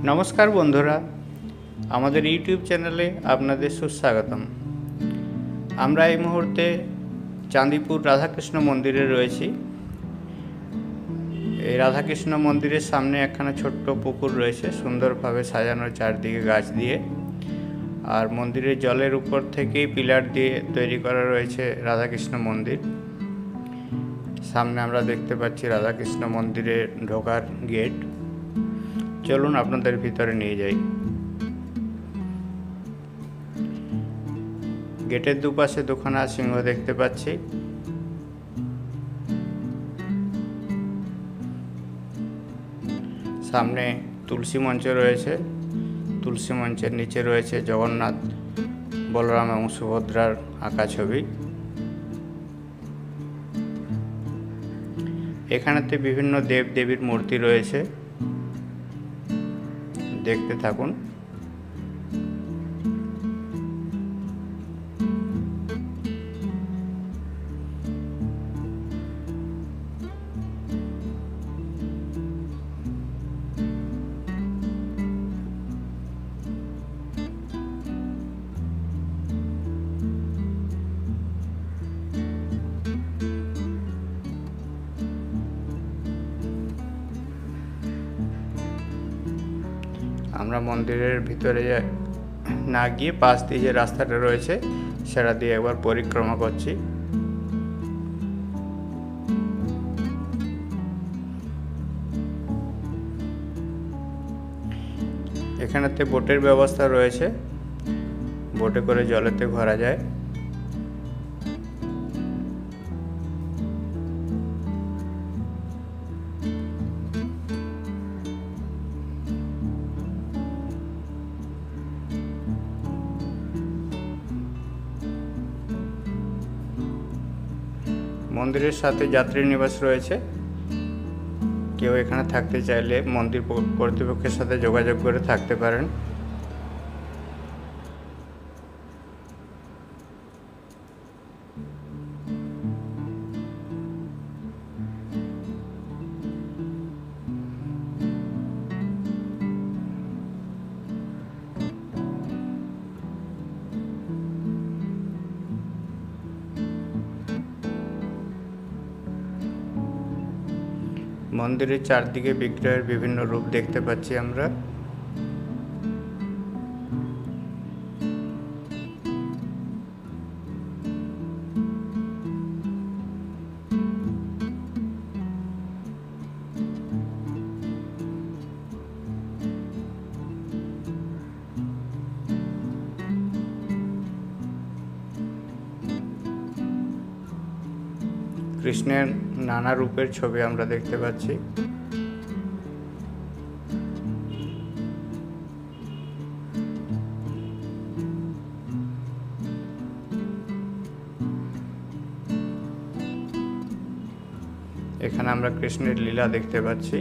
নমস্কার বন্ধুরা, আমাদের ইউটিউব চ্যানেলে আপনাদের সুস্বাগতম। আমরা এই মুহূর্তে চাঁদিপুর রাধাকৃষ্ণ মন্দিরে রয়েছি। এই রাধাকৃষ্ণ মন্দিরের সামনে একখানা ছোট্ট পুকুর রয়েছে, সুন্দরভাবে সাজানো চারদিকে গাছ দিয়ে। আর মন্দিরের জলের উপর থেকেই পিলার দিয়ে তৈরি করা রয়েছে রাধাকৃষ্ণ মন্দির। সামনে আমরা দেখতে পাচ্ছি রাধাকৃষ্ণ মন্দিরে ঢোকার গেট। চলুন আপনাদের ভিতরে নিয়ে যাই। গেটের দুপাশে দুখানা সিংহ দেখতে পাচ্ছি। সামনে তুলসী মঞ্চ রয়েছে। তুলসী মঞ্চের নিচে রয়েছে জগন্নাথ, বলরাম এবং সুভদ্রার আঁকা ছবি। এখানেতে বিভিন্ন দেব দেবীর মূর্তি রয়েছে, দেখতে থাকুন। আমরা মন্দিরের ভিতরে না গিয়ে পাশ দিয়ে যে রাস্তাটা রয়েছে সেটা দিয়ে একবার পরিক্রমা করছি। এখানেতে বোটের ব্যবস্থা রয়েছে, বোটে করে জলেতে ঘোরা যায়। মন্দিরের সাথে যাত্রী নিবাস রয়েছে। কেউ এখানে থাকতে চাইলে মন্দির কর্তৃপক্ষের সাথে যোগাযোগ করে থাকতে পারেন। মন্দিরের চারদিকে বিগ্রহের বিভিন্ন রূপ দেখতে পাচ্ছি আমরা। কৃষ্ণের নানা রূপের ছবি আমরা দেখতে পাচ্ছি। এখানে আমরা কৃষ্ণের লীলা দেখতে পাচ্ছি।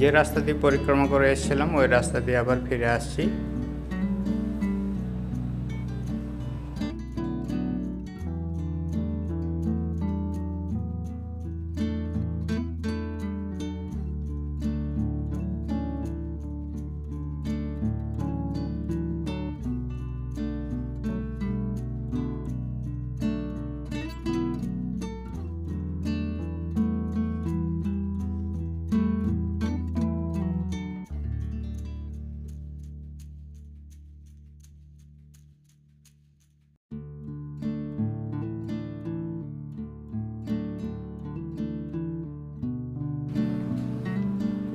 যে রাস্তা দিয়ে পরিক্রমা করে এসেছিলাম ওই রাস্তা দিয়ে আবার ফিরে আসছি।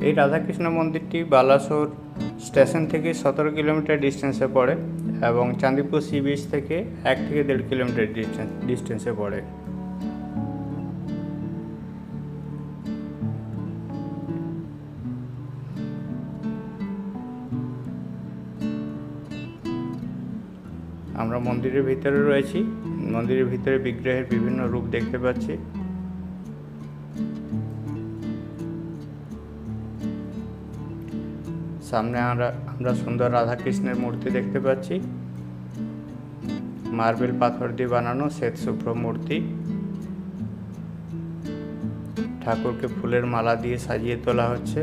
এই রাধাকৃষ্ণ মন্দিরটি বালাসোর স্টেশন থেকে 17 কিলোমিটার ডিস্টেন্সে পড়ে এবং চাঁদিপুর সি বিচ থেকে 1 থেকে 1.5 কিলোমিটার ডিস্টেন্সে পড়ে। আমরা মন্দিরের ভিতরে রয়েছি। মন্দিরের ভিতরে বিগ্রহের বিভিন্ন রূপ দেখতে পাচ্ছি। সামনে আমরা সুন্দর রাধাকৃষ্ণের মূর্তি দেখতে পাচ্ছি। মার্বেল পাথর দিয়ে বানানো শ্বেতশুভ্র মূর্তি। ঠাকুরকে ফুলের মালা দিয়ে সাজিয়ে তোলা হচ্ছে।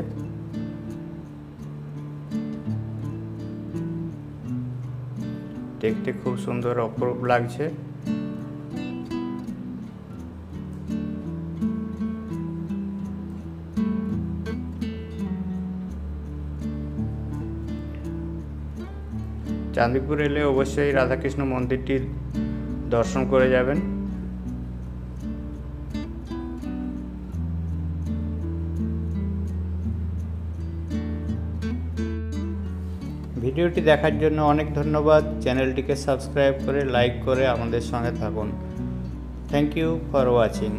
দেখতে খুব সুন্দর অপরূপ লাগছে। চাঁদিপুর এলে অবশ্যই রাধাকৃষ্ণ মন্দিরটি দর্শন করে যাবেন। ভিডিওটি দেখার জন্য অনেক ধন্যবাদ। চ্যানেলটিকে সাবস্ক্রাইব করে লাইক করে আমাদের সঙ্গে থাকুন। Thank you for watching.